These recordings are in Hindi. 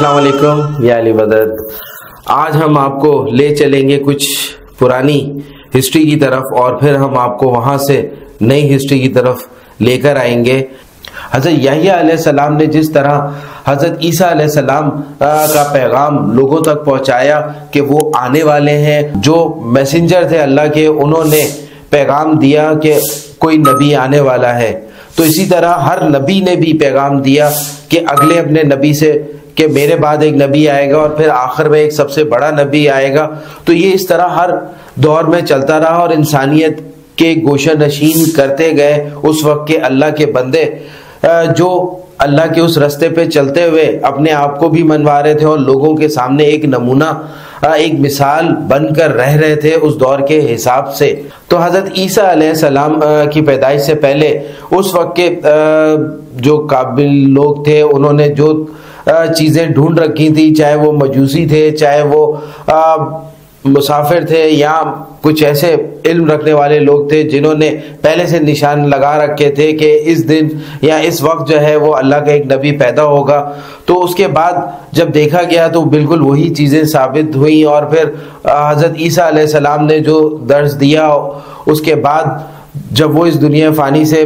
अस्सलाम वालेकुम या अली मदद। आज हम आपको ले चलेंगे कुछ पुरानी हिस्ट्री की तरफ और फिर हम आपको वहां से नई हिस्ट्री की तरफ लेकर आएंगे। हज़रत यहया अलैहिस्सलाम ने जिस तरह हज़रत ईसा अलैहिस्सलाम का पैगाम लोगों तक पहुंचाया कि वो आने वाले हैं, जो मैसेंजर थे अल्लाह के, उन्होंने पैगाम दिया कि कोई नबी आने वाला है, तो इसी तरह हर नबी ने भी पैगाम दिया कि अगले अपने नबी से कि मेरे बाद एक नबी आएगा और फिर आखिर में एक सबसे बड़ा नबी आएगा। तो ये इस तरह हर दौर में चलता रहा और इंसानियत के गोशा नशीन करते गए उस वक्त के अल्लाह के बंदे, जो अल्लाह के उस रास्ते पे चलते हुए अपने आप को भी मनवा रहे थे और लोगों के सामने एक नमूना, एक मिसाल बनकर रह रहे थे उस दौर के हिसाब से। तो हज़रत ईसा अलैहिस्सलाम की पैदाइश से पहले उस वक्त के जो काबिल लोग थे, उन्होंने जो चीज़ें ढूंढ रखी थी, चाहे वो मजूसी थे, चाहे वो मुसाफिर थे या कुछ ऐसे इल्म रखने वाले लोग थे जिन्होंने पहले से निशान लगा रखे थे कि इस दिन या इस वक्त जो है वो अल्लाह का एक नबी पैदा होगा। तो उसके बाद जब देखा गया तो बिल्कुल वही चीज़ें साबित हुई और फिर हज़रत ईसा अलैहिस्सलाम ने जो दर्स दिया, उसके बाद जब वो इस दुनिया फ़ानी से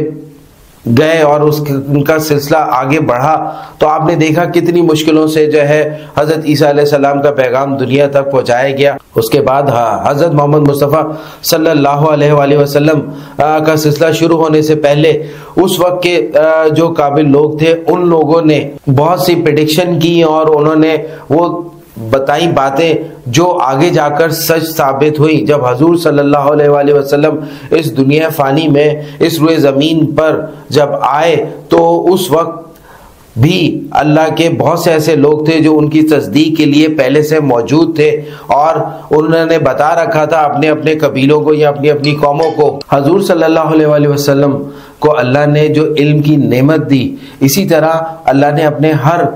गए और उनका सिलसिला आगे बढ़ा तो आपने देखा कितनी मुश्किलों से जो है हज़रत ईसा अलैहिस्सलाम का पैगाम दुनिया तक पहुंचाया गया। उसके बाद हज़रत मोहम्मद मुस्तफ़ा सल्लल्लाहु अलैहि वसल्लम का सिलसिला शुरू होने से पहले उस वक्त के जो काबिल लोग थे, उन लोगों ने बहुत सी प्रेडिक्शन की और उन्होंने वो बताई बातें जो आगे जाकर सच साबित हुई। जब हजूर सल्लल्लाहु अलैहि वसल्लम इस दुनिया फ़ानी में इस रुए ज़मीन पर जब आए तो उस वक्त भी अल्लाह के बहुत से ऐसे लोग थे जो उनकी तस्दीक के लिए पहले से मौजूद थे और उन्होंने बता रखा था अपने अपने कबीलों को या अपनी अपनी कौमों को। हजूर सल्लल्लाहु अलैहि वसल्लम को अल्लाह ने जो इल्म की नेमत दी, इसी तरह अल्लाह ने अपने हर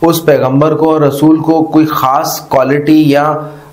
उस पैगंबर को और रसूल को कोई ख़ास क्वालिटी या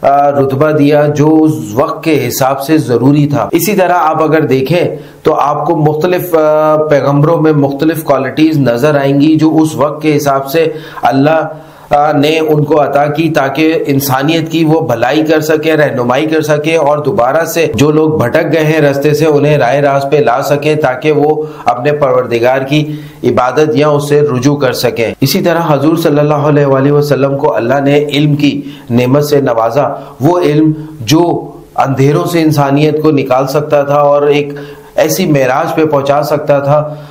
रुतबा दिया जो उस वक्त के हिसाब से ज़रूरी था। इसी तरह आप अगर देखें तो आपको मुख्तलिफ पैगंबरों में मुख्तलिफ क्वालिटीज़ नज़र आएंगी जो उस वक्त के हिसाब से अल्लाह ने उनको अता की ताकि इंसानियत की वो भलाई कर सके, रहनुमाई कर सके और दोबारा से जो लोग भटक गए हैं रास्ते से उन्हें राह रास्त पे ला सके ताकि वो अपने परवरदिगार की इबादत या उससे रुजू कर सके। इसी तरह हजूर सल्लल्लाहु अलैहि वसल्लम को अल्लाह ने इल्म की नेमत से नवाजा, वो इल्म जो अंधेरों से इंसानियत को निकाल सकता था और एक ऐसी मेराज पे पहुंचा सकता था।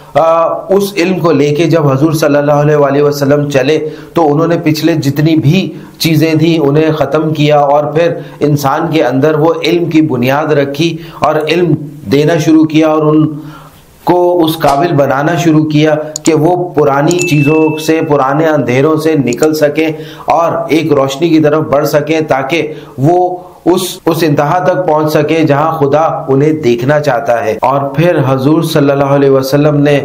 उस इल्म को लेके जब हजूर सल्लल्लाहु अलैहि वसल्लम चले तो उन्होंने पिछले जितनी भी चीज़ें थी उन्हें ख़त्म किया और फिर इंसान के अंदर वो इल्म की बुनियाद रखी और इल्म देना शुरू किया और उनको उस काबिल बनाना शुरू किया कि वो पुरानी चीज़ों से, पुराने अंधेरों से निकल सकें और एक रोशनी की तरफ बढ़ सकें ताकि वो उस इंतहा तक पहुंच सके जहां खुदा उन्हें देखना चाहता है। और फिर हजूर सल्लल्लाहु अलैहि वसल्लम ने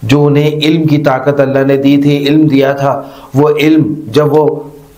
जो उन्हें इल्म की ताकत अल्लाह ने दी थी, इल्म दिया था, वो इल्म जब वो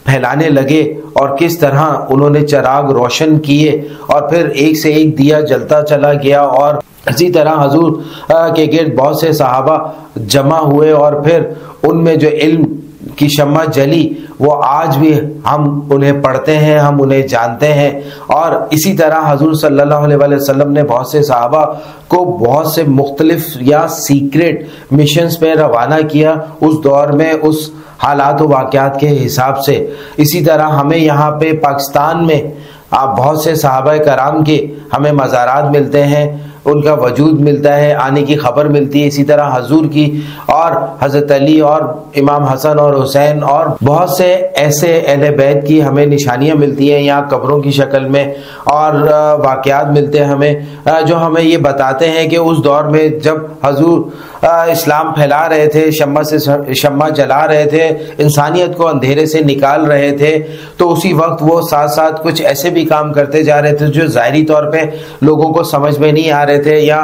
फैलाने लगे और किस तरह उन्होंने चिराग रोशन किए और फिर एक से एक दिया जलता चला गया और इसी तरह हजूर के गिर्द बहुत से सहाबा जमा हुए और फिर उनमें जो इल्म की शम्मा जली वो आज भी हम उन्हें पढ़ते हैं, हम उन्हें जानते हैं। और इसी तरह हजूर सल्लल्लाहु अलैहि वसल्लम ने बहुत से सहाबा को बहुत से मुख्तलिफ या सीक्रेट मिशंस पे रवाना किया उस दौर में, उस हालात व वाक़यात के हिसाब से। इसी तरह हमें यहाँ पे पाकिस्तान में आप बहुत से सहाबा कराम के हमें मज़ारात मिलते हैं, उनका वजूद मिलता है, आने की खबर मिलती है। इसी तरह हजूर की और हज़रत अली और इमाम हसन और हुसैन और बहुत से ऐसे अहले बैत की हमें निशानियां मिलती हैं यहाँ कब्रों की शक्ल में और वाक़यात मिलते हैं हमें जो हमें ये बताते हैं कि उस दौर में जब हजूर इस्लाम फैला रहे थे, शम्मा जला रहे थे, इंसानियत को अंधेरे से निकाल रहे थे, तो उसी वक्त वो साथ साथ कुछ ऐसे भी काम करते जा रहे थे जो ज़ाहिरी तौर पे लोगों को समझ में नहीं आ रहे थे या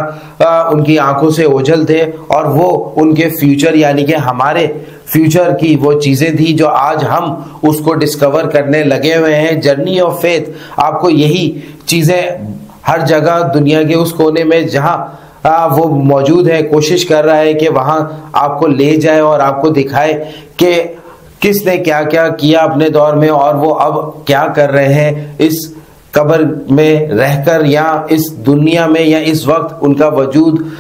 उनकी आंखों से ओझल थे और वो उनके फ्यूचर यानी कि हमारे फ्यूचर की वो चीज़ें थी जो आज हम उसको डिस्कवर करने लगे हुए हैं। जर्नी ऑफ फेथ, आपको यही चीज़ें हर जगह दुनिया के उस कोने में जहाँ वो मौजूद है, कोशिश कर रहा है कि वहाँ आपको ले जाए और आपको दिखाए कि किसने क्या क्या किया अपने दौर में और वो अब क्या कर रहे हैं इस कब्र में रहकर, या इस दुनिया में, या इस वक्त उनका वजूद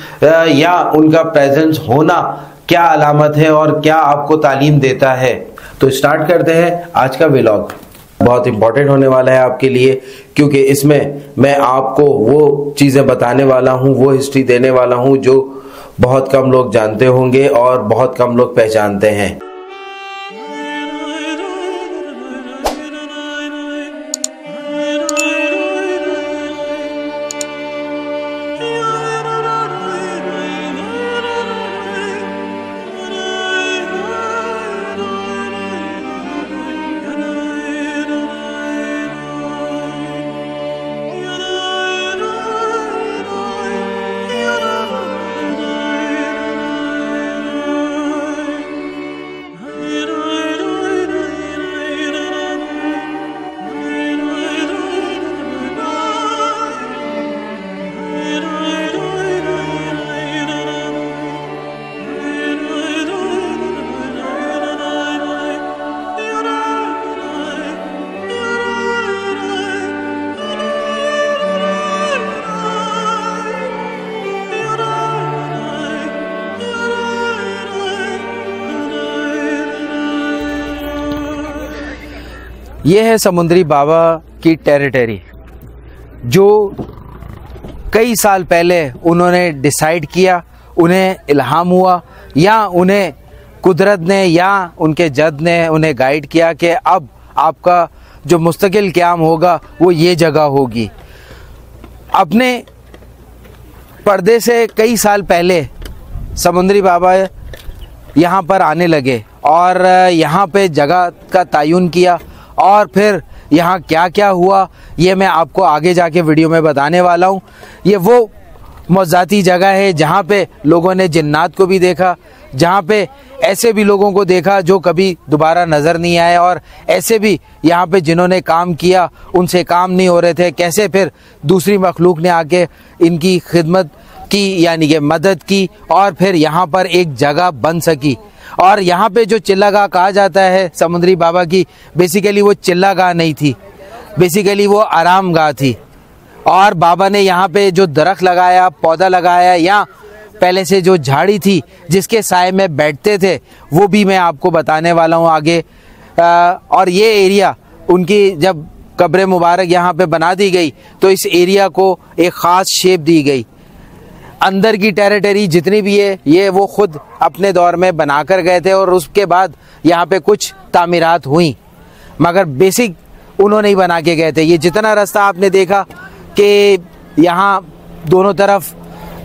या उनका प्रेजेंस होना क्या अलामत है और क्या आपको तालीम देता है। तो स्टार्ट करते हैं आज का व्लॉग। बहुत इंपॉर्टेंट होने वाला है आपके लिए, क्योंकि इसमें मैं आपको वो चीजें बताने वाला हूँ, वो हिस्ट्री देने वाला हूँ जो बहुत कम लोग जानते होंगे और बहुत कम लोग पहचानते हैं। ये है समुंदरी बाबा की टेरिटरी, जो कई साल पहले उन्होंने डिसाइड किया, उन्हें इल्हाम हुआ या उन्हें कुदरत ने या उनके जद ने उन्हें गाइड किया कि अब आपका जो मुस्तकिल क़याम होगा वो ये जगह होगी। अपने पर्दे से कई साल पहले समुंदरी बाबा यहाँ पर आने लगे और यहाँ पे जगह का तयन किया, और फिर यहाँ क्या क्या हुआ ये मैं आपको आगे जाके वीडियो में बताने वाला हूँ। ये वो मौज़ाती जगह है जहाँ पे लोगों ने जिन्नात को भी देखा, जहाँ पे ऐसे भी लोगों को देखा जो कभी दोबारा नज़र नहीं आए, और ऐसे भी यहाँ पे जिन्होंने काम किया उनसे काम नहीं हो रहे थे, कैसे फिर दूसरी मखलूक ने आके इनकी खिदमत की, यानी कि मदद की, और फिर यहाँ पर एक जगह बन सकी। और यहाँ पे जो चिल्लागाह कहा जाता है समुंदरी बाबा की, बेसिकली वो चिल्लागाह नहीं थी, बेसिकली वो आराम गाह थी। और बाबा ने यहाँ पे जो दरख्त लगाया, पौधा लगाया, या पहले से जो झाड़ी थी जिसके साए में बैठते थे, वो भी मैं आपको बताने वाला हूँ आगे। और ये एरिया उनकी जब कब्र मुबारक यहाँ पे बना दी गई तो इस एरिया को एक ख़ास शेप दी गई। अंदर की टेरिटरी जितनी भी है ये वो खुद अपने दौर में बना कर गए थे, और उसके बाद यहाँ पे कुछ तामीरात हुई, मगर बेसिक उन्होंने ही बना के गए थे। ये जितना रास्ता आपने देखा कि यहाँ दोनों तरफ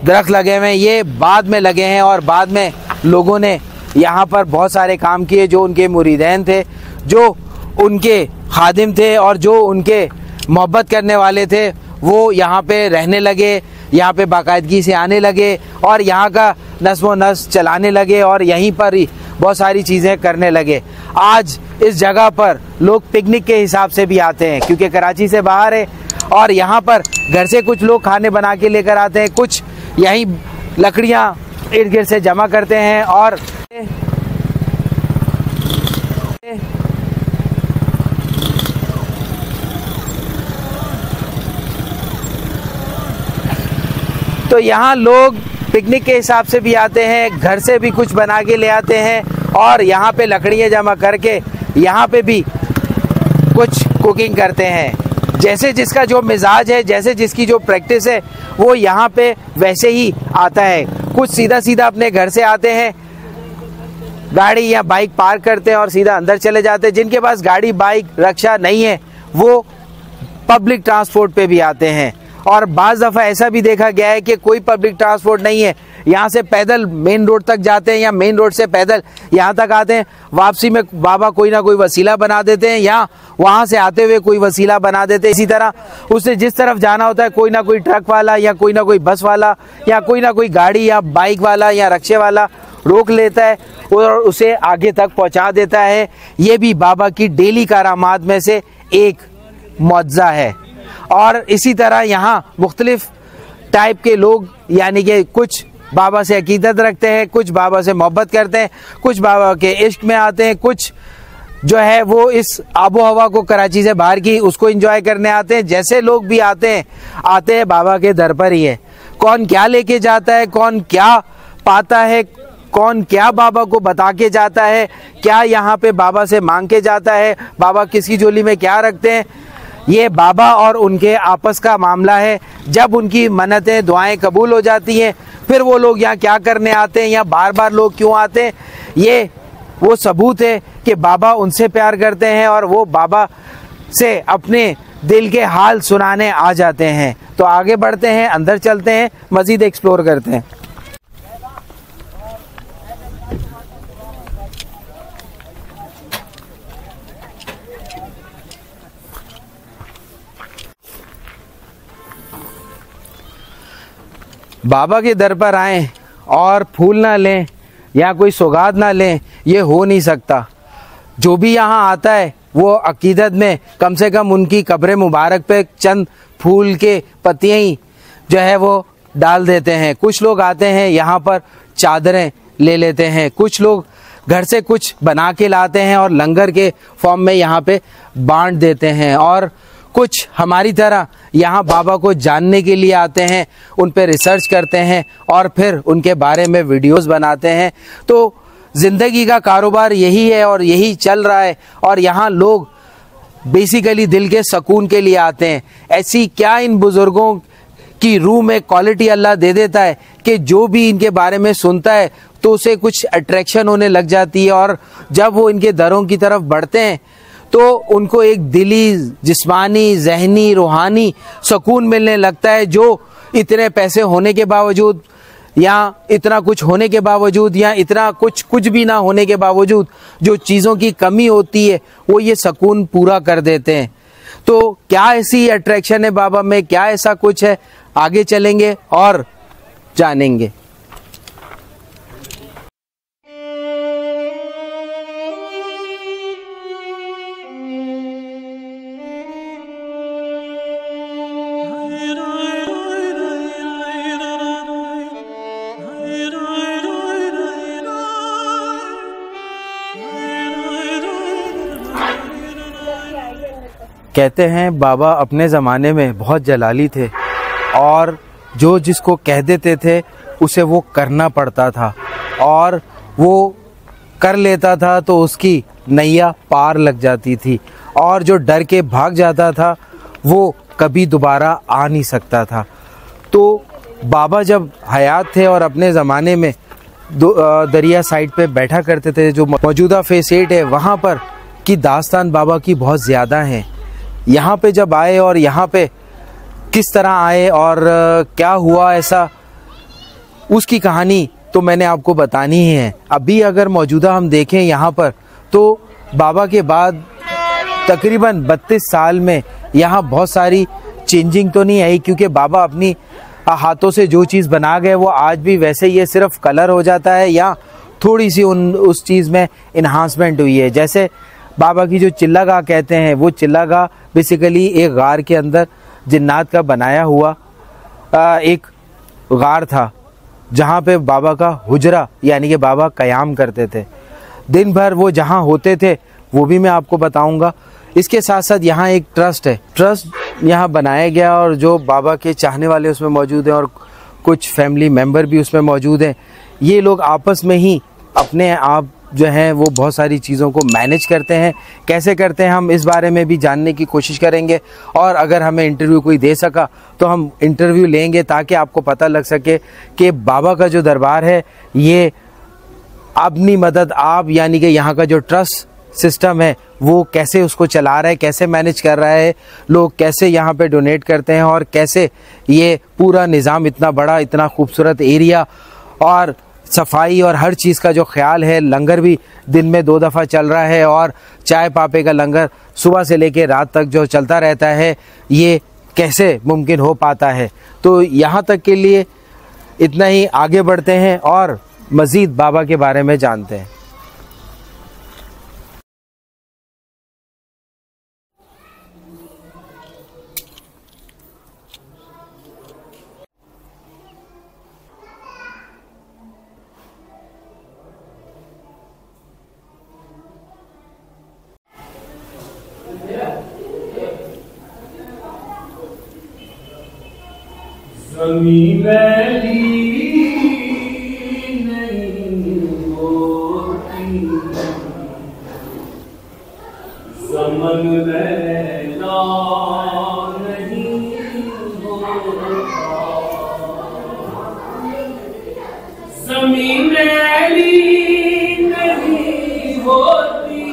दरख्त लगे हुए हैं, ये बाद में लगे हैं, और बाद में लोगों ने यहाँ पर बहुत सारे काम किए। जो उनके मुरीदैन थे, जो उनके खादिम थे और जो उनके मोहब्बत करने वाले थे, वो यहाँ पे रहने लगे, यहाँ पे बाकायदगी से आने लगे और यहाँ का नस्म व नस्ल चलाने लगे, और यहीं पर ही बहुत सारी चीज़ें करने लगे। आज इस जगह पर लोग पिकनिक के हिसाब से भी आते हैं, क्योंकि कराची से बाहर है, और यहाँ पर घर से कुछ लोग खाने बना के लेकर आते हैं, कुछ यहीं लकड़ियाँ इर्द गिर्द से जमा करते हैं। और तो यहाँ लोग पिकनिक के हिसाब से भी आते हैं, घर से भी कुछ बना के ले आते हैं, और यहाँ पे लकड़ियाँ जमा करके यहाँ पे भी कुछ कुकिंग करते हैं। जैसे जिसका जो मिजाज है, जैसे जिसकी जो प्रैक्टिस है, वो यहाँ पे वैसे ही आता है। कुछ सीधा सीधा अपने घर से आते हैं, गाड़ी या बाइक पार्क करते हैं और सीधा अंदर चले जाते हैं। जिनके पास गाड़ी, बाइक, रिक्शा नहीं है वो पब्लिक ट्रांसपोर्ट पे भी आते हैं। और बाज़ दफ़ा ऐसा भी देखा गया है कि कोई पब्लिक ट्रांसपोर्ट नहीं है, यहाँ से पैदल मेन रोड तक जाते हैं या मेन रोड से पैदल यहाँ तक आते हैं। वापसी में बाबा कोई ना कोई वसीला बना देते हैं, या वहाँ से आते हुए कोई वसीला बना देते हैं। इसी तरह उससे जिस तरफ जाना होता है, कोई ना कोई ट्रक वाला या कोई ना कोई बस वाला या कोई ना कोई गाड़ी या बाइक वाला या रिक्शे वाला रोक लेता है और उसे आगे तक पहुँचा देता है। ये भी बाबा की डेली करामात में से एक मुअज्जा है। और इसी तरह यहाँ मुख्तलिफ टाइप के लोग, यानी कि कुछ बाबा से अकीदत रखते हैं, कुछ बाबा से मोहब्बत करते हैं, कुछ बाबा के इश्क में आते हैं, कुछ जो है वो इस आबो हवा को, कराची से बाहर की, उसको एंजॉय करने आते हैं। जैसे लोग भी आते हैं बाबा के दर पर ही है। कौन क्या लेके जाता है, कौन क्या पाता है, कौन क्या बाबा को बता के जाता है, क्या यहाँ पे बाबा से मांग के जाता है, बाबा किसकी झोली में क्या रखते हैं, ये बाबा और उनके आपस का मामला है। जब उनकी मन्नतें दुआएं कबूल हो जाती हैं, फिर वो लोग यहाँ क्या करने आते हैं, यहाँ बार बार लोग क्यों आते हैं, ये वो सबूत है कि बाबा उनसे प्यार करते हैं और वो बाबा से अपने दिल के हाल सुनाने आ जाते हैं। तो आगे बढ़ते हैं, अंदर चलते हैं, मजीद एक्सप्लोर करते हैं। बाबा के दर पर आएं और फूल ना लें या कोई सौगात ना लें, ये हो नहीं सकता। जो भी यहाँ आता है वो अकीदत में कम से कम उनकी कब्र मुबारक पे चंद फूल के पत्तियाँ ही जो है वो डाल देते हैं। कुछ लोग आते हैं यहाँ पर चादरें ले लेते हैं, कुछ लोग घर से कुछ बना के लाते हैं और लंगर के फॉर्म में यहाँ पे बांट देते हैं, और कुछ हमारी तरह यहाँ बाबा को जानने के लिए आते हैं, उन पे रिसर्च करते हैं और फिर उनके बारे में वीडियोस बनाते हैं। तो ज़िंदगी का कारोबार यही है और यही चल रहा है, और यहाँ लोग बेसिकली दिल के सुकून के लिए आते हैं। ऐसी क्या इन बुज़ुर्गों की रूह में क्वालिटी अल्लाह दे देता है कि जो भी इनके बारे में सुनता है तो उसे कुछ अट्रैक्शन होने लग जाती है, और जब वो इनके दरों की तरफ बढ़ते हैं तो उनको एक दिली, जिस्मानी, जहनी, रूहानी सुकून मिलने लगता है, जो इतने पैसे होने के बावजूद या इतना कुछ होने के बावजूद या इतना कुछ भी ना होने के बावजूद जो चीज़ों की कमी होती है वो ये सुकून पूरा कर देते हैं। तो क्या ऐसी अट्रैक्शन है बाबा में, क्या ऐसा कुछ है, आगे चलेंगे और जानेंगे। कहते हैं बाबा अपने ज़माने में बहुत जलाली थे और जो जिसको कह देते थे उसे वो करना पड़ता था, और वो कर लेता था तो उसकी नैया पार लग जाती थी, और जो डर के भाग जाता था वो कभी दोबारा आ नहीं सकता था। तो बाबा जब हयात थे और अपने ज़माने में दरिया साइड पे बैठा करते थे, जो मौजूदा फेस 8 है वहाँ पर की दास्तान बाबा की बहुत ज़्यादा है। यहाँ पे जब आए और यहाँ पे किस तरह आए और क्या हुआ ऐसा, उसकी कहानी तो मैंने आपको बतानी ही है। अभी अगर मौजूदा हम देखें यहाँ पर तो बाबा के बाद तकरीबन 32 साल में यहाँ बहुत सारी चेंजिंग तो नहीं आई, क्योंकि बाबा अपनी हाथों से जो चीज़ बना गए वो आज भी वैसे ही है, सिर्फ कलर हो जाता है या थोड़ी सी उस चीज़ में इन्हांसमेंट हुई है। जैसे बाबा की जो चिल्लागाह कहते हैं, वो चिल्लागाह बेसिकली एक गार के अंदर जिन्नात का बनाया हुआ एक गार था, जहाँ पे बाबा का हुजरा यानी कि बाबा क़याम करते थे। दिन भर वो जहाँ होते थे वो भी मैं आपको बताऊंगा। इसके साथ साथ यहाँ एक ट्रस्ट है, ट्रस्ट यहाँ बनाया गया और जो बाबा के चाहने वाले उसमें मौजूद हैं और कुछ फैमिली मेम्बर भी उसमें मौजूद हैं। ये लोग आपस में ही अपने आप जो हैं वो बहुत सारी चीज़ों को मैनेज करते हैं। कैसे करते हैं हम इस बारे में भी जानने की कोशिश करेंगे, और अगर हमें इंटरव्यू कोई दे सका तो हम इंटरव्यू लेंगे ताकि आपको पता लग सके कि बाबा का जो दरबार है ये अपनी मदद आप यानी कि यहाँ का जो ट्रस्ट सिस्टम है वो कैसे उसको चला रहा है, कैसे मैनेज कर रहा है, लोग कैसे यहाँ पे डोनेट करते हैं और कैसे ये पूरा निज़ाम इतना बड़ा, इतना खूबसूरत एरिया और सफाई और हर चीज़ का जो ख्याल है। लंगर भी दिन में 2 दफ़ा चल रहा है और चाय पापे का लंगर सुबह से लेकर रात तक जो चलता रहता है, ये कैसे मुमकिन हो पाता है। तो यहाँ तक के लिए इतना ही, आगे बढ़ते हैं और मज़ीद बाबा के बारे में जानते हैं। जमीन मैली नहीं होती, ज़मन मैला नहीं होता, ज़मीन मैली नहीं होती,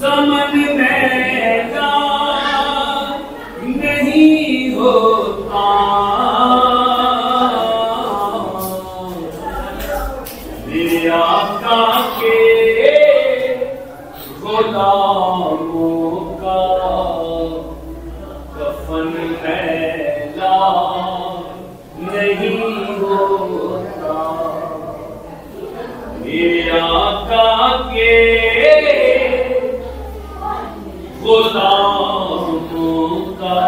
ज़मन मैला नहीं होता, मेरे आका के गुलामों का कफन मैला नहीं होता, मेरे आका के गुलामों का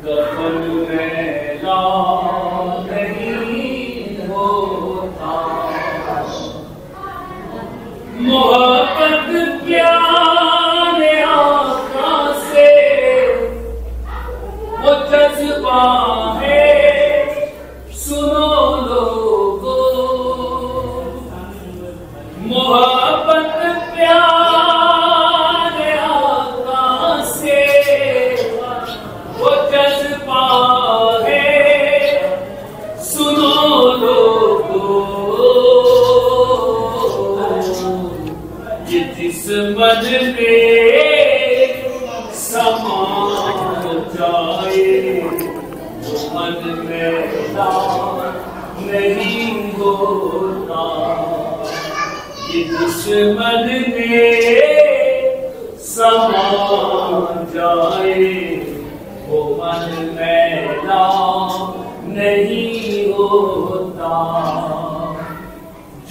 कफन मैला नहीं होता, मोहब्बत प्यारे आका से वो जज्बा है, सुनो लोगों, मोहब्बत प्यारे आका से वो जज्बा है, सुनो लोगों, ये जिस्मन में समा जाए वो मन मैला नहीं होता, ये जिस्मन में समा जाए वो मन मैला नहीं होता,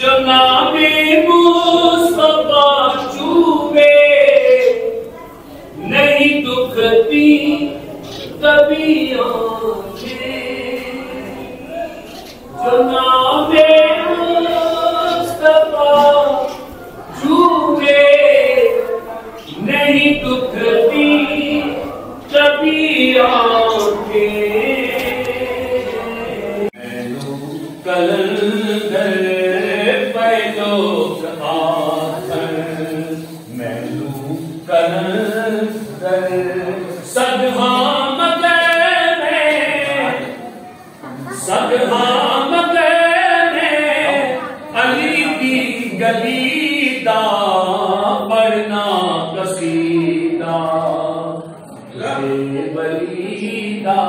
जनाबे मुस्तफा चूमे नहीं दुखती कभी आंखें, जनाबे मुस्तफा चूमे नहीं दुखती कभी आंखें, कलंदर पैदो आखर मैनू कलंदर सदहा मगर में अली की गली दा पढ़ना कसीदा, बलीदा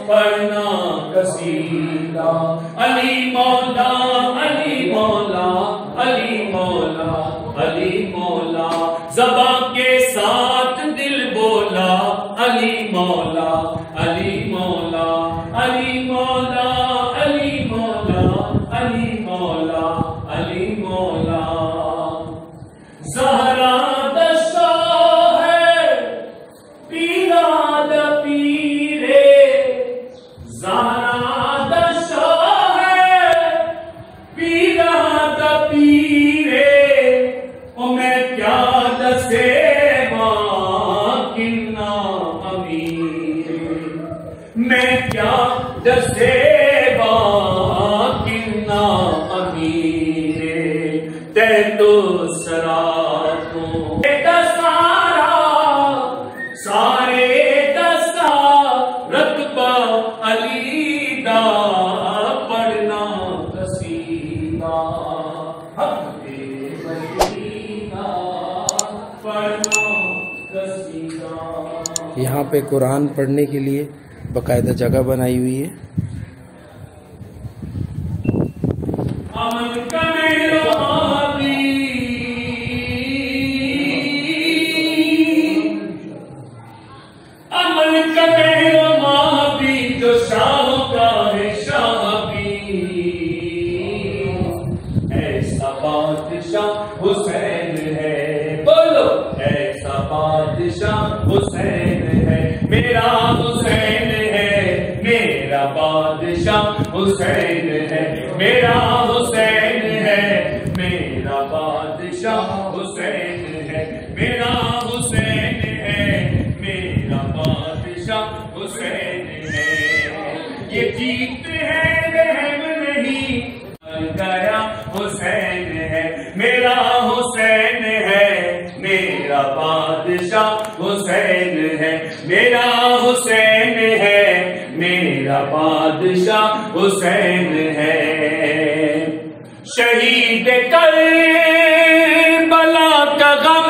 पढ़ना कसीदा, अली मौला अली मौला अली मौला अली मौला, ज़बां के साथ दिल बोला अली मौला अली मौला अली मौला अली मौला अली मौला अली मौला, ज़हरा दशा है पीरा द पीरे, ज़हरा दशा है पीरा द पीरे, ओ मैं क्या दसे किन्ना अमीर, मैं क्या दसे किन्ना अमीर, ते तो सरातों दसारा सारे दसा रतबा अली दा पढ़ना कसीदा, यहाँ पे कुरान पढ़ने के लिए बाकायदा जगह बनाई हुई है। अमन का मेरा अमन का मेरा महाबी जो शाह का है शाह भी, ऐसा बादशाह हुसैन है, बोलो ऐसा बादशाह हुसैन है, मेरा हुसैन है, मेरा बादशाह हुसैन है, मेरा हुसैन है, मेरा बादशाह हुसैन है, मेरा हुसैन है, मेरा बादशाह शाह हुसैन है। शहीद करबला का गम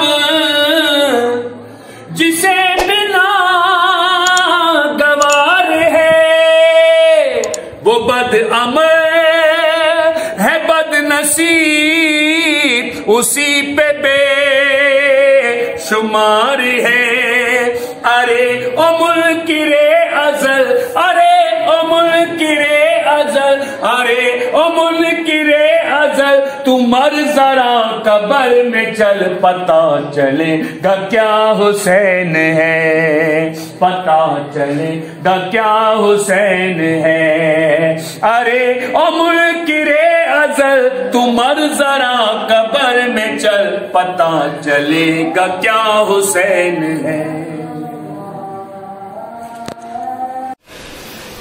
जिसे बिना गवार है, वो बदअमल है बदनसीब उसी पे बेशुमार है। अरे ओ मुल्किरे अज़ल, अरे ओ मुल्किरे अज़ल, अरे ओ मुल्किरे अज़ल, तू मर जरा कब्र में चल, पता चलेगा क्या हुसैन है, पता चलेगा क्या हुसैन है। अरे ओ मुल्किरे अज़ल, तू मर जरा कब्र में चल, पता चलेगा क्या हुसैन है।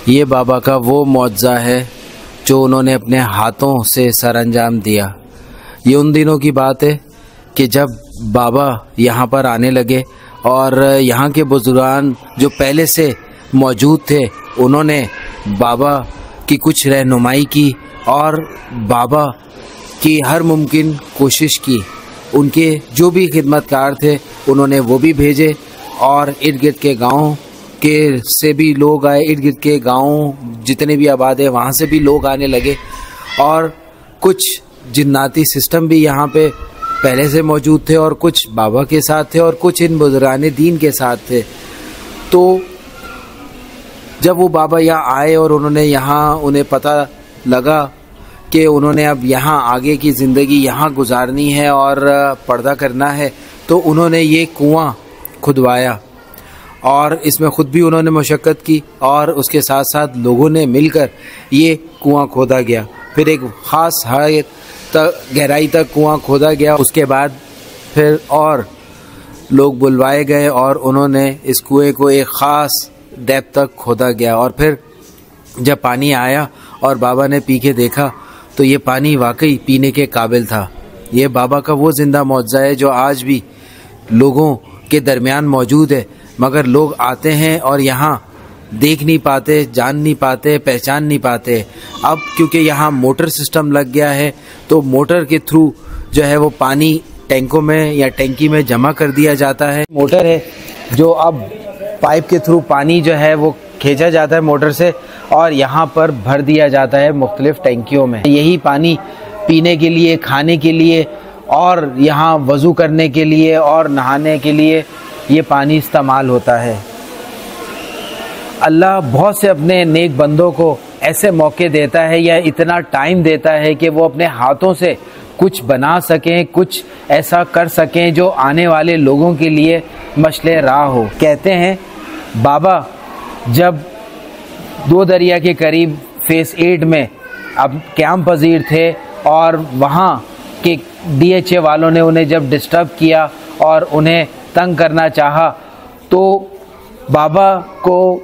ये बाबा का वो मौजज़ा है जो उन्होंने अपने हाथों से सरअंजाम दिया। ये उन दिनों की बात है कि जब बाबा यहाँ पर आने लगे और यहाँ के बुजुर्गान जो पहले से मौजूद थे उन्होंने बाबा की कुछ रहनुमाई की और बाबा की हर मुमकिन कोशिश की। उनके जो भी खिदमतकार थे उन्होंने वो भी भेजे और इर्द गिर्द के गाँव के से भी लोग आए, इर्द गिर्द के गाँव जितने भी आबाद है वहाँ से भी लोग आने लगे और कुछ जिन्नाती सिस्टम भी यहाँ पे पहले से मौजूद थे और कुछ बाबा के साथ थे और कुछ इन बुजुर्गाने दीन के साथ थे। तो जब वो बाबा यहाँ आए और उन्होंने यहाँ उन्हें पता लगा कि उन्होंने अब यहाँ आगे की ज़िंदगी यहाँ गुजारनी है और पर्दा करना है, तो उन्होंने ये कुआं खुदवाया और इसमें ख़ुद भी उन्होंने मशक्क़त की और उसके साथ साथ लोगों ने मिलकर ये कुआं खोदा गया। फिर एक ख़ास गहराई तक कुआं खोदा गया। उसके बाद फिर और लोग बुलवाए गए और उन्होंने इस कुएं को एक ख़ास डेप्थ तक खोदा गया। और फिर जब पानी आया और बाबा ने पी के देखा तो ये पानी वाकई पीने के काबिल था। ये बाबा का वो ज़िंदा मौजज़ा है जो आज भी लोगों के दरमियान मौजूद है, मगर लोग आते हैं और यहाँ देख नहीं पाते, जान नहीं पाते, पहचान नहीं पाते। अब क्योंकि यहाँ मोटर सिस्टम लग गया है तो मोटर के थ्रू जो है वो पानी टैंकों में या टैंकी में जमा कर दिया जाता है। मोटर है जो अब पाइप के थ्रू पानी जो है वो खींचा जाता है मोटर से और यहाँ पर भर दिया जाता है मुख्तलिफ टैंकियों में। यही पानी पीने के लिए, खाने के लिए और यहाँ वज़ू करने के लिए और नहाने के लिए ये पानी इस्तेमाल होता है। अल्लाह बहुत से अपने नेक बंदों को ऐसे मौके देता है या इतना टाइम देता है कि वो अपने हाथों से कुछ बना सकें, कुछ ऐसा कर सकें जो आने वाले लोगों के लिए मशले राह हो। कहते हैं बाबा जब दो दरिया के करीब फेस 8 में अब कैंप पजीर थे और वहाँ के DHA वालों ने उन्हें जब डिस्टर्ब किया और उन्हें तंग करना चाहा तो बाबा को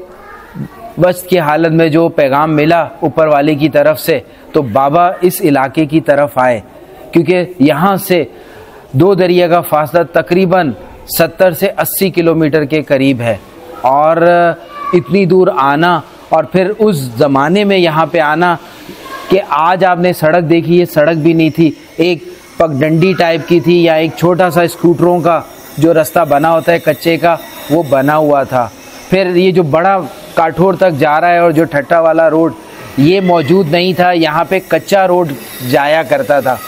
बस की हालत में जो पैगाम मिला ऊपर वाले की तरफ से, तो बाबा इस इलाके की तरफ आए क्योंकि यहाँ से दो दरिया का फासला तकरीबन 70 से 80 किलोमीटर के करीब है और इतनी दूर आना और फिर उस ज़माने में यहाँ पे आना कि आज आपने सड़क देखी, ये सड़क भी नहीं थी, एक पगडंडी टाइप की थी या एक छोटा सा स्कूटरों का जो रास्ता बना होता है कच्चे का वो बना हुआ था। फिर ये जो बड़ा काठोर तक जा रहा है और जो ठट्टा वाला रोड ये मौजूद नहीं था, यहाँ पे कच्चा रोड जाया करता था।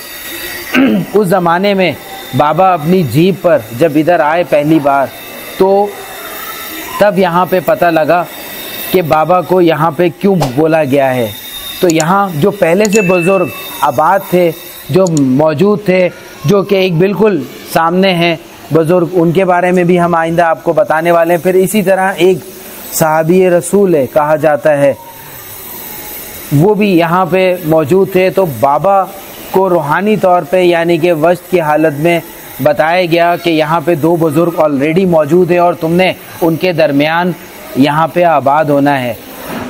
उस ज़माने में बाबा अपनी जीप पर जब इधर आए पहली बार तो तब यहाँ पे पता लगा कि बाबा को यहाँ पे क्यों बोला गया है। तो यहाँ जो पहले से बुज़ुर्ग आबाद थे, जो मौजूद थे, जो कि एक बिल्कुल सामने हैं बुज़ुर्ग, उनके बारे में भी हम आइंदा आपको बताने वाले हैं। फिर इसी तरह एक सहाबी रसूल है कहा जाता है, वो भी यहाँ पे मौजूद थे। तो बाबा को रूहानी तौर पे यानी कि वक्त की हालत में बताया गया कि यहाँ पे दो बुज़ुर्ग ऑलरेडी मौजूद हैं और तुमने उनके दरमियान यहाँ पे आबाद होना है।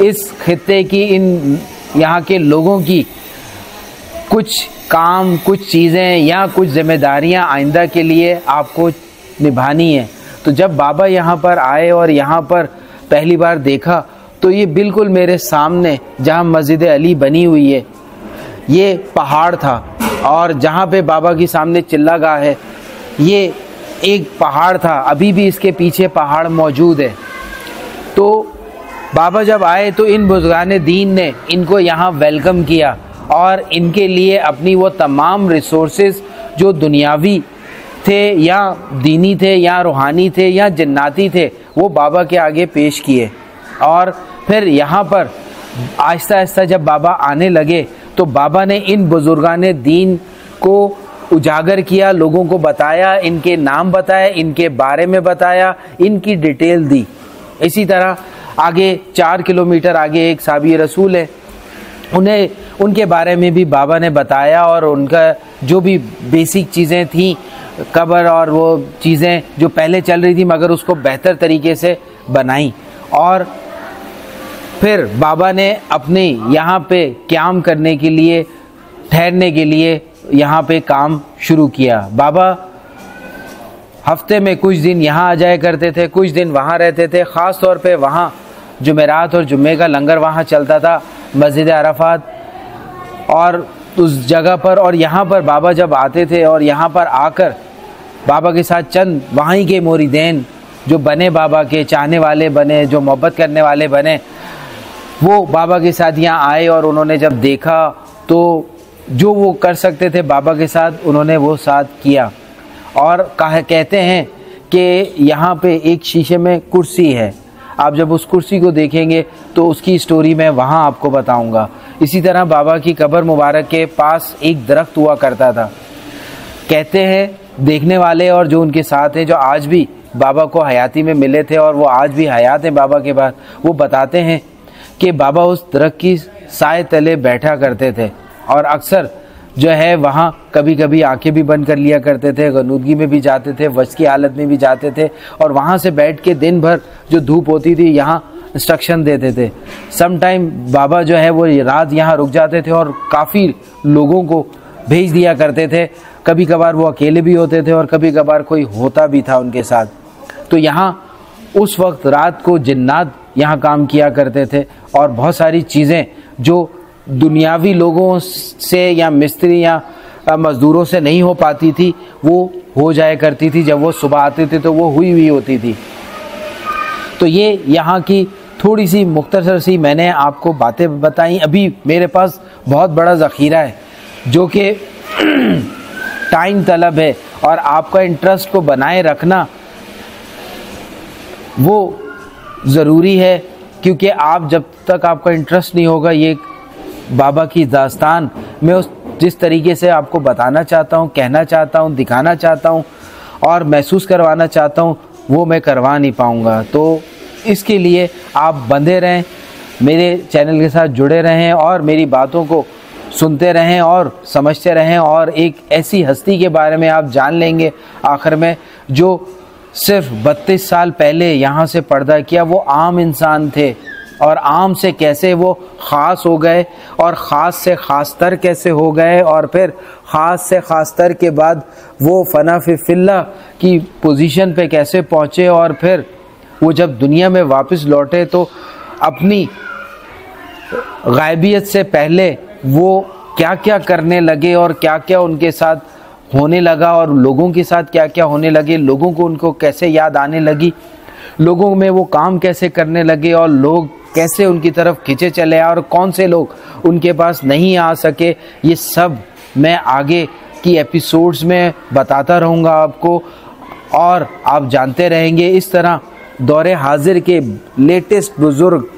इस खित्ते की, इन यहाँ के लोगों की कुछ काम, कुछ चीज़ें या कुछ ज़िम्मेदारियाँ आइंदा के लिए आपको निभानी है। तो जब बाबा यहाँ पर आए और यहाँ पर पहली बार देखा तो ये बिल्कुल मेरे सामने जहाँ मस्जिद अली बनी हुई है ये पहाड़ था, और जहाँ पे बाबा की सामने चिल्ला गाह है ये एक पहाड़ था, अभी भी इसके पीछे पहाड़ मौजूद है। तो बाबा जब आए तो इन बुजुर्गान दीन ने इनको यहाँ वेलकम किया और इनके लिए अपनी वो तमाम रिसोर्सेज जो दुनियावी थे या दीनी थे या रूहानी थे या जन्नाती थे वो बाबा के आगे पेश किए। और फिर यहाँ पर आहिस्ता आहिस्ता जब बाबा आने लगे तो बाबा ने इन बुजुर्गान दीन को उजागर किया, लोगों को बताया, इनके नाम बताए, इनके बारे में बताया, इनकी डिटेल दी। इसी तरह आगे 4 किलोमीटर आगे एक साबी रसूल है, उनके बारे में भी बाबा ने बताया और उनका जो भी बेसिक चीज़ें थी, कब्र और वो चीज़ें जो पहले चल रही थी मगर उसको बेहतर तरीके से बनाई। और फिर बाबा ने अपने यहाँ पे क़याम करने के लिए, ठहरने के लिए यहाँ पे काम शुरू किया। बाबा हफ्ते में कुछ दिन यहाँ आ जाया करते थे, कुछ दिन वहाँ रहते थे। ख़ास तौर पे वहाँ जुमेरात और जुम्मे का लंगर वहाँ चलता था मस्जिद अराफात और उस जगह पर। और यहाँ पर बाबा जब आते थे और यहाँ पर आकर बाबा के साथ चंद वहाँ के मुरीदैन जो बने, बाबा के चाहने वाले बने, जो मोहब्बत करने वाले बने, वो बाबा के साथ यहाँ आए और उन्होंने जब देखा तो जो वो कर सकते थे बाबा के साथ उन्होंने वो साथ किया। और कहते हैं कि यहाँ पे एक शीशे में कुर्सी है, आप जब उस कुर्सी को देखेंगे तो उसकी स्टोरी मैं वहाँ आपको बताऊँगा। इसी तरह बाबा की कब्र मुबारक के पास एक दरख्त हुआ करता था। कहते हैं देखने वाले और जो उनके साथ हैं, जो आज भी बाबा को हयाती में मिले थे और वो आज भी हयात हैं बाबा के पास, वो बताते हैं कि बाबा उस दरख्त की साए तले बैठा करते थे और अक्सर जो है वहाँ कभी कभी आंखें भी बंद कर लिया करते थे, गनूदगी में भी जाते थे, वश की हालत में भी जाते थे और वहाँ से बैठ के दिन भर जो धूप होती थी यहाँ इंस्ट्रक्शन देते थे। सम टाइम बाबा जो है वो रात यहाँ रुक जाते थे और काफ़ी लोगों को भेज दिया करते थे। कभी कभार वो अकेले भी होते थे और कभी कभार कोई होता भी था उनके साथ। तो यहाँ उस वक्त रात को जिन्नात यहाँ काम किया करते थे और बहुत सारी चीज़ें जो दुनियावी लोगों से या मिस्त्री या मज़दूरों से नहीं हो पाती थी वो हो जाया करती थी। जब वो सुबह आते थे तो वो हुई होती थी। तो ये यहाँ की थोड़ी सी मुख्तसर सी मैंने आपको बातें बताई। अभी मेरे पास बहुत बड़ा ज़ख़ीरा है जो कि टाइम तलब है और आपका इंटरेस्ट को बनाए रखना वो ज़रूरी है, क्योंकि आप जब तक आपका इंटरेस्ट नहीं होगा, ये बाबा की दास्तान मैं उस जिस तरीके से आपको बताना चाहता हूँ, कहना चाहता हूँ, दिखाना चाहता हूँ और महसूस करवाना चाहता हूँ, वो मैं करवा नहीं पाऊँगा। तो इसके लिए आप बंधे रहें, मेरे चैनल के साथ जुड़े रहें और मेरी बातों को सुनते रहें और समझते रहें और एक ऐसी हस्ती के बारे में आप जान लेंगे आखिर में जो सिर्फ 32 साल पहले यहाँ से पर्दा किया। वो आम इंसान थे और आम से कैसे वो ख़ास हो गए और ख़ास से ख़ासतर कैसे हो गए और फिर ख़ास से ख़ासतर के बाद वो फ़ना फिल्ला की पोजीशन पे कैसे पहुँचे और फिर वो जब दुनिया में वापस लौटे तो अपनी गायबियत से पहले वो क्या क्या करने लगे और क्या क्या उनके साथ होने लगा और लोगों के साथ क्या क्या होने लगे, लोगों को उनको कैसे याद आने लगी, लोगों में वो काम कैसे करने लगे और लोग कैसे उनकी तरफ खींचे चले और कौन से लोग उनके पास नहीं आ सके, ये सब मैं आगे की एपिसोड्स में बताता रहूँगा आपको और आप जानते रहेंगे। इस तरह दौरे हाजिर के लेटेस्ट बुज़ुर्ग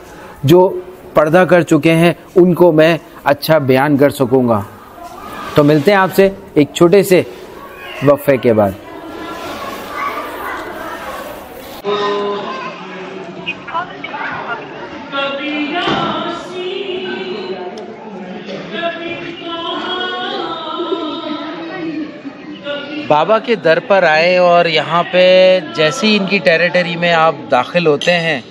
जो पर्दा कर चुके हैं उनको मैं अच्छा बयान कर सकूँगा। तो मिलते हैं आपसे एक छोटे से वक्फे के बाद। बाबा के दर पर आए और यहाँ पे जैसे ही इनकी टेरिटरी में आप दाखिल होते हैं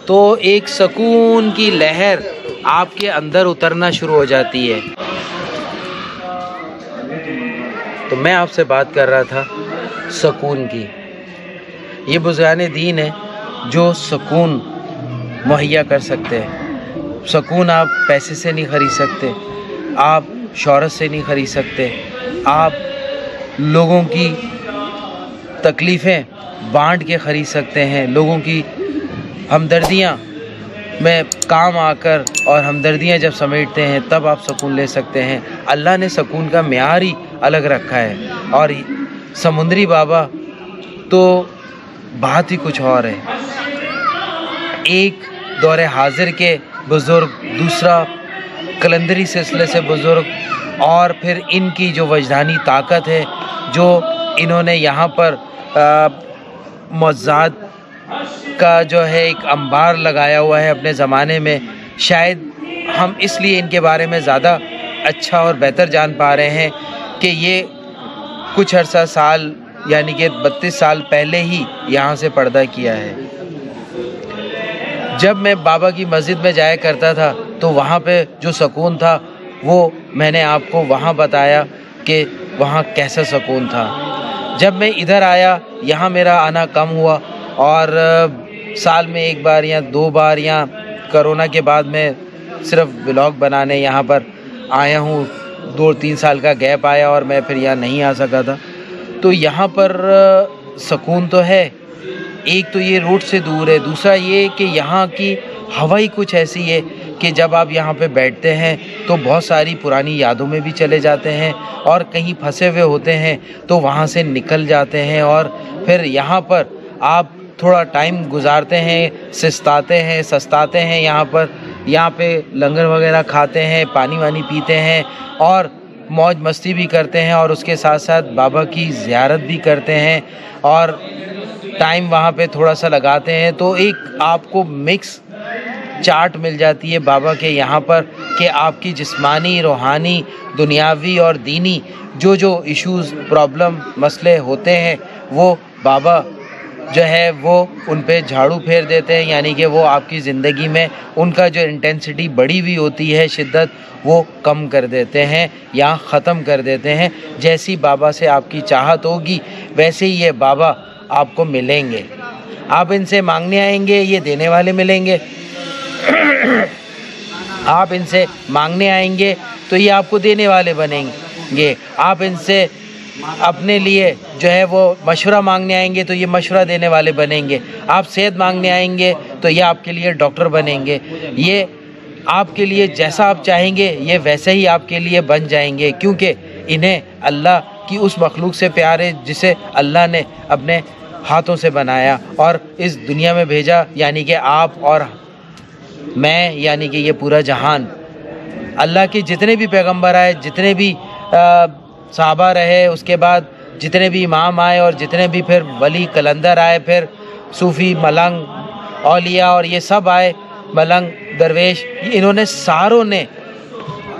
तो एक सुकून की लहर आपके अंदर उतरना शुरू हो जाती है। तो मैं आपसे बात कर रहा था सुकून की। ये बुज़ुर्गान दीन है जो सुकून मुहैया कर सकते हैं। सुकून आप पैसे से नहीं ख़रीद सकते, आप शोहरत से नहीं ख़रीद सकते, आप लोगों की तकलीफ़ें बांट के ख़रीद सकते हैं, लोगों की हमदर्दियाँ में काम आकर और हमदर्दियाँ जब समेटते हैं तब आप सुकून ले सकते हैं। अल्लाह ने सुकून का मेयार ही अलग रखा है और समुंदरी बाबा तो बात ही कुछ और है। एक दौरे हाजिर के बुज़ुर्ग, दूसरा कलंदरी सिलसिले से बुज़ुर्ग और फिर इनकी जो वजदानी ताकत है जो इन्होंने यहाँ पर मौज़ात का जो है एक अंबार लगाया हुआ है अपने ज़माने में। शायद हम इसलिए इनके बारे में ज़्यादा अच्छा और बेहतर जान पा रहे हैं कि ये कुछ अरसा साल यानी कि 32 साल पहले ही यहाँ से पर्दा किया है। जब मैं बाबा की मस्जिद में जाया करता था तो वहाँ पे जो सुकून था वो मैंने आपको वहाँ बताया कि वहाँ कैसा सुकून था। जब मैं इधर आया यहाँ मेरा आना कम हुआ और साल में एक बार या 2 बार या कोरोना के बाद मैं सिर्फ व्लॉग बनाने यहाँ पर आया हूँ। 2-3 साल का गैप आया और मैं फिर यहाँ नहीं आ सका था। तो यहाँ पर सुकून तो है, एक तो ये रोड से दूर है, दूसरा ये कि यहाँ की हवा ही कुछ ऐसी है कि जब आप यहाँ पे बैठते हैं तो बहुत सारी पुरानी यादों में भी चले जाते हैं और कहीं फंसे हुए होते हैं तो वहाँ से निकल जाते हैं और फिर यहाँ पर आप थोड़ा टाइम गुजारते हैं, सस्ताते हैं यहाँ पे लंगर वगैरह खाते हैं, पानी वानी पीते हैं और मौज मस्ती भी करते हैं और उसके साथ साथ बाबा की ज़ियारत भी करते हैं और टाइम वहाँ पे थोड़ा सा लगाते हैं। तो एक आपको मिक्स चार्ट मिल जाती है बाबा के यहाँ पर कि आपकी जिस्मानी, रूहानी, दुनियावी और दीनी जो इश्यूज़, प्रॉब्लम, मसले होते हैं वो बाबा जो है वो उन पे झाड़ू फेर देते हैं। यानी कि वो आपकी ज़िंदगी में उनका जो इंटेंसिटी बढ़ी हुई होती है, शिद्दत, वो कम कर देते हैं या ख़त्म कर देते हैं। जैसी बाबा से आपकी चाहत होगी वैसे ही ये बाबा आपको मिलेंगे। आप इनसे मांगने आएंगे, ये देने वाले मिलेंगे। आप इनसे मांगने आएंगे तो ये आपको देने वाले बनेंगे। आप इनसे अपने लिए जो है वो मशवरा मांगने आएंगे तो ये मशवरा देने वाले बनेंगे। आप सेहत मांगने आएंगे तो ये आपके लिए डॉक्टर बनेंगे। ये आपके लिए जैसा आप चाहेंगे ये वैसे ही आपके लिए बन जाएंगे, क्योंकि इन्हें अल्लाह की उस मखलूक से प्यार है जिसे अल्लाह ने अपने हाथों से बनाया और इस दुनिया में भेजा। यानी कि आप और मैं, यानी कि ये पूरा जहान। अल्लाह के जितने भी पैगंबर आए, जितने भी सहाबा रहे, उसके बाद जितने भी इमाम आए और जितने भी फिर वली कलंदर आए, फिर सूफ़ी, मलंग, औलिया और ये सब आए, मलंग, दरवेश, इन्होंने सारों ने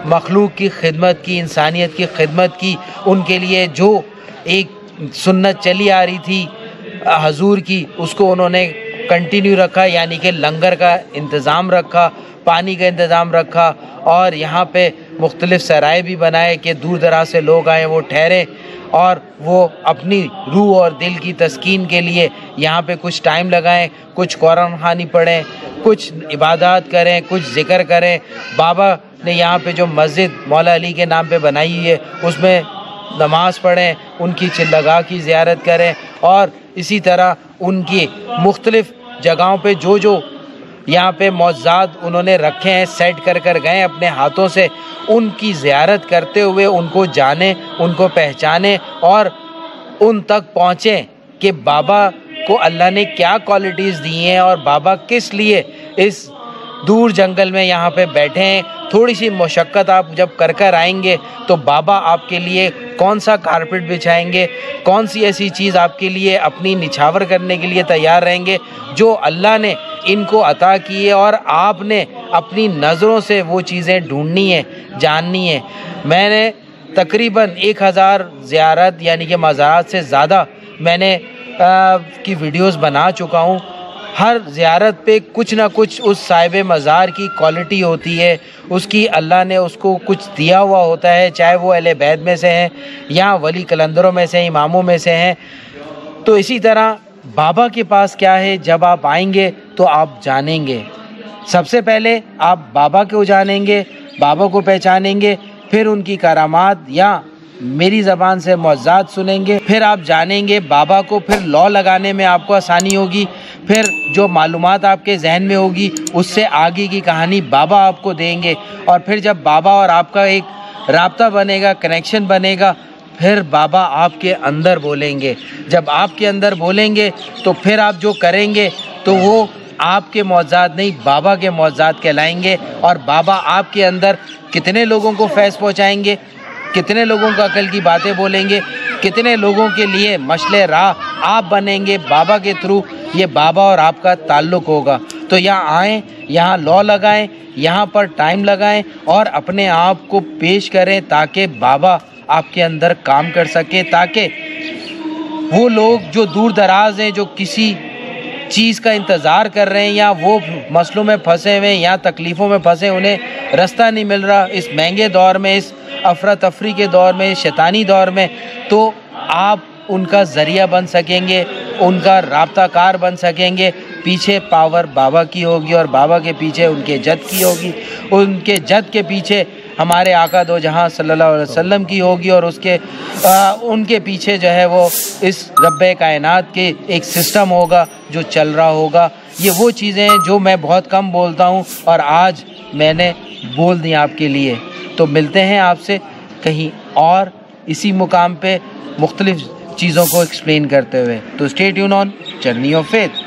मखलूक की खिदमत की, इंसानियत की खिदमत की। उनके लिए जो एक सुन्नत चली आ रही थी हजूर की, उसको उन्होंने कंटिन्यू रखा। यानी कि लंगर का इंतज़ाम रखा, पानी का इंतज़ाम रखा और यहाँ पे मुख्तलिफ़ सराय भी बनाए कि दूर दराज से लोग आएँ, वो ठहरें और वो अपनी रूह और दिल की तस्कीन के लिए यहाँ पे कुछ टाइम लगाएं, कुछ कुरान खानी पढ़ें, कुछ इबादत करें, कुछ ज़िक्र करें। बाबा ने यहाँ पे जो मस्जिद मौला अली के नाम पे बनाई है उसमें नमाज़ पढ़ें, उनकी चिल्लगाह की ज़ियारत करें और इसी तरह उनकी मुख्तलिफ़ जगहों पे जो यहाँ पे मौज़ात उन्होंने रखे हैं, सेट कर गए अपने हाथों से, उनकी ज़ियारत करते हुए उनको जाने, उनको पहचाने और उन तक पहुँचें कि बाबा को अल्लाह ने क्या क्वालिटीज़ दी हैं और बाबा किस लिए इस दूर जंगल में यहाँ पे बैठे हैं। थोड़ी सी मुशक्क़त आप जब कर आएंगे तो बाबा आपके लिए कौन सा कारपेट बिछाएंगे, कौन सी ऐसी चीज़ आपके लिए अपनी निछावर करने के लिए तैयार रहेंगे जो अल्लाह ने इनको अता की है और आपने अपनी नज़रों से वो चीज़ें ढूंढनी है, जाननी है। मैंने तकरीबन 1000 ज़ियारत यानी कि मज़ारात से ज़्यादा मैंने की वीडियोस बना चुका हूँ। हर ज़ियारत पे कुछ ना कुछ उस साहिब मज़ार की क्वालिटी होती है, उसकी अल्लाह ने उसको कुछ दिया हुआ होता है, चाहे वो अहले बैत में से हैं या वली कलंदरों में से, इमामों में से हैं। तो इसी तरह बाबा के पास क्या है, जब आप आएंगे तो आप जानेंगे। सबसे पहले आप बाबा को जानेंगे, बाबा को पहचानेंगे, फिर उनकी करामात या मेरी ज़बान से मौज़ात सुनेंगे, फिर आप जानेंगे बाबा को, फिर लॉ लगाने में आपको आसानी होगी, फिर जो मालूमात आपके जहन में होगी उससे आगे की कहानी बाबा आपको देंगे। और फिर जब बाबा और आपका एक राब्ता बनेगा, कनेक्शन बनेगा, फिर बाबा आपके अंदर बोलेंगे। जब आपके अंदर बोलेंगे तो फिर आप जो करेंगे तो वो आपके मौज़ात नहीं, बाबा के मौज़ात कहलाएंगे। और बाबा आपके अंदर कितने लोगों को फैज़ पहुँचाएंगे, कितने लोगों को अकल की बातें बोलेंगे, कितने लोगों के लिए मशले राह आप बनेंगे बाबा के थ्रू। ये बाबा और आपका ताल्लुक़ होगा। तो यहाँ आएँ, यहाँ लॉ लगाएं, यहाँ पर टाइम लगाएं और अपने आप को पेश करें ताकि बाबा आपके अंदर काम कर सके, ताकि वो लोग जो दूर दराज हैं, जो किसी चीज़ का इंतज़ार कर रहे हैं या वो मसलों में फंसे हुए हैं या तकलीफ़ों में फंसे, उन्हें रास्ता नहीं मिल रहा इस महंगे दौर में, इस अफरा तफरी के दौर में, शैतानी दौर में, तो आप उनका ज़रिया बन सकेंगे, उनका राब्ताकार बन सकेंगे। पीछे पावर बाबा की होगी और बाबा के पीछे उनके जद की होगी, उनके जद के पीछे हमारे आका दो जहां सल्लल्लाहु अलैहि वसल्लम की होगी और उनके पीछे जो है वो इस रब्बे कायनात के एक सिस्टम होगा जो चल रहा होगा। ये वो चीज़ें हैं जो मैं बहुत कम बोलता हूँ और आज मैंने बोल दी आपके लिए। तो मिलते हैं आपसे कहीं और इसी मुकाम पे मुख्तलिफ चीज़ों को एक्सप्लेन करते हुए। तो stay tune on journey of faith.